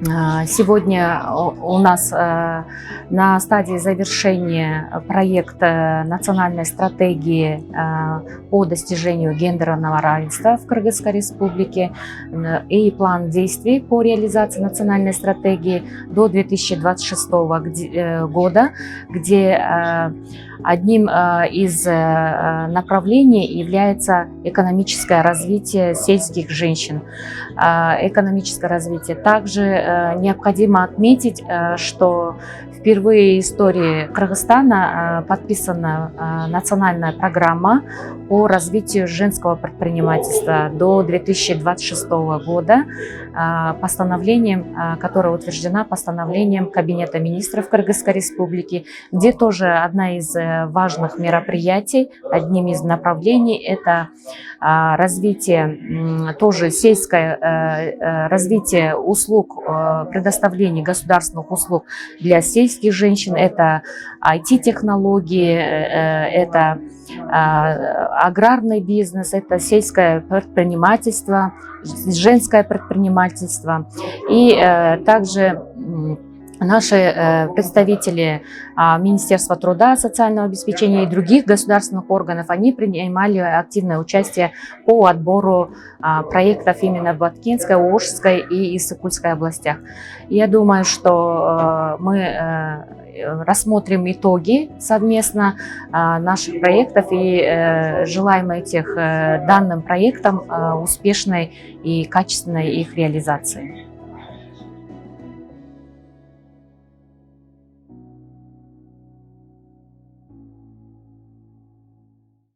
Сегодня у нас на стадии завершения проект национальной стратегии по достижению гендерного равенства в Кыргызской Республике и план действий по реализации национальной стратегии до 2026 года, где одним из направлений является экономическое развитие сельских женщин. Экономическое развитие. Также необходимо отметить, что впервые в истории Кыргызстана подписана национальная программа по развитию женского предпринимательства до 2026 года, которая утверждена постановлением Кабинета министров Кыргызской Республики, где тоже одна из важных мероприятий, одним из направлений – это развитие, тоже сельское развитие услуг, предоставление государственных услуг для сельских женщин, это IT-технологии, это аграрный бизнес, это сельское предпринимательство, женское предпринимательство. И также наши представители Министерства труда, социального обеспечения и других государственных органов, они принимали активное участие по отбору проектов именно в Баткенской, Ошской и Иссык-Кульской областях. Я думаю, что мы рассмотрим итоги совместно наших проектов и желаем данным проектам успешной и качественной их реализации.